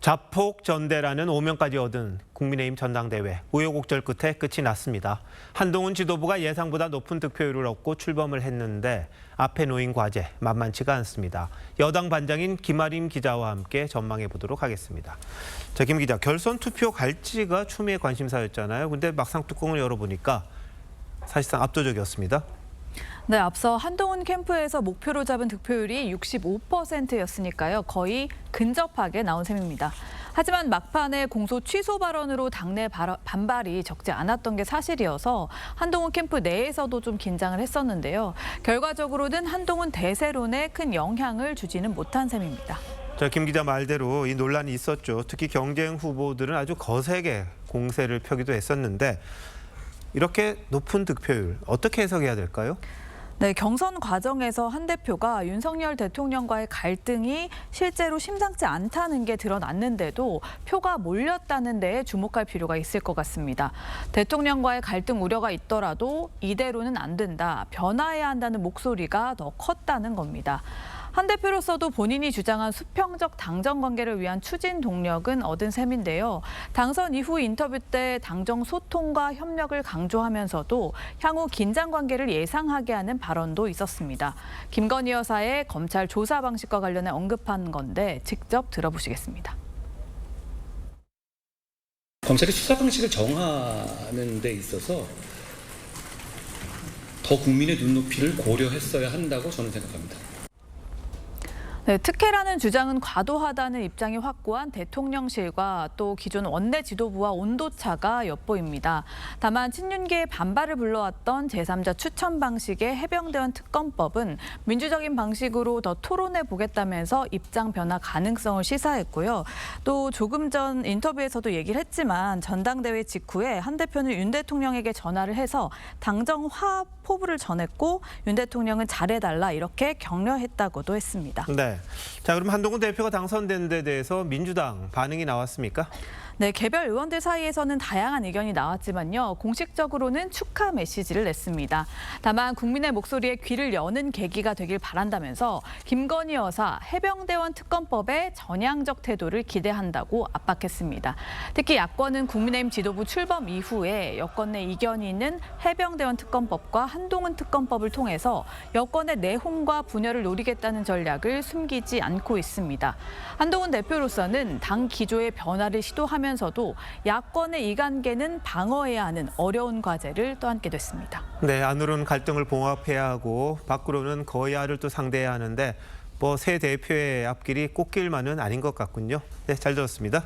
자폭전대라는 오명까지 얻은 국민의힘 전당대회 우여곡절 끝에 끝이 났습니다. 한동훈 지도부가 예상보다 높은 득표율을 얻고 출범을 했는데 앞에 놓인 과제 만만치가 않습니다. 여당 반장인 김아림 기자와 함께 전망해 보도록 하겠습니다. 자, 김 기자, 결선 투표 갈지가 추미애 관심사였잖아요. 근데 막상 뚜껑을 열어보니까 사실상 압도적이었습니다. 네, 앞서 한동훈 캠프에서 목표로 잡은 득표율이 65%였으니까요. 거의 근접하게 나온 셈입니다. 하지만 막판에 공소 취소 발언으로 당내 반발이 적지 않았던 게 사실이어서 한동훈 캠프 내에서도 좀 긴장을 했었는데요. 결과적으로는 한동훈 대세론에 큰 영향을 주지는 못한 셈입니다. 자, 김 기자 말대로 이 논란이 있었죠. 특히 경쟁 후보들은 아주 거세게 공세를 펴기도 했었는데 이렇게 높은 득표율 어떻게 해석해야 될까요? 네, 경선 과정에서 한 대표가 윤석열 대통령과의 갈등이 실제로 심상치 않다는 게 드러났는데도 표가 몰렸다는 데에 주목할 필요가 있을 것 같습니다. 대통령과의 갈등 우려가 있더라도 이대로는 안 된다, 변화해야 한다는 목소리가 더 컸다는 겁니다. 한 대표로서도 본인이 주장한 수평적 당정 관계를 위한 추진 동력은 얻은 셈인데요. 당선 이후 인터뷰 때 당정 소통과 협력을 강조하면서도 향후 긴장 관계를 예상하게 하는 발언도 있었습니다. 김건희 여사의 검찰 조사 방식과 관련해 언급한 건데 직접 들어보시겠습니다. 검찰이 수사 방식을 정하는 데 있어서 더 국민의 눈높이를 고려했어야 한다고 저는 생각합니다. 네, 특혜라는 주장은 과도하다는 입장이 확고한 대통령실과 또 기존 원내 지도부와 온도차가 엿보입니다. 다만 친윤계의 반발을 불러왔던 제3자 추천 방식의 해병대원 특검법은 민주적인 방식으로 더 토론해 보겠다면서 입장 변화 가능성을 시사했고요. 또 조금 전 인터뷰에서도 얘기를 했지만 전당대회 직후에 한 대표는 윤 대통령에게 전화를 해서 당정 화합 포부를 전했고 윤 대통령은 잘해달라 이렇게 격려했다고도 했습니다. 네. 자, 그럼 한동훈 대표가 당선된 데 대해서 민주당 반응이 나왔습니까? 네, 개별 의원들 사이에서는 다양한 의견이 나왔지만요. 공식적으로는 축하 메시지를 냈습니다. 다만 국민의 목소리에 귀를 여는 계기가 되길 바란다면서 김건희 여사 해병대원 특검법의 전향적 태도를 기대한다고 압박했습니다. 특히 야권은 국민의힘 지도부 출범 이후에 여권 내 이견이 있는 해병대원 특검법과 한동훈 특검법을 통해서 여권의 내홍과 분열을 노리겠다는 전략을 숨기지 않고 있습니다. 한동훈 대표로서는 당 기조의 변화를 시도하면서도 야권의 이관계는 방어해야 하는 어려운 과제를 떠안게 됐습니다. 네, 안으로는 갈등을 봉합해야 하고 밖으로는 거야를 또 상대해야 하는데 새 대표의 앞길이 꽃길만은 아닌 것 같군요. 네, 잘 들었습니다.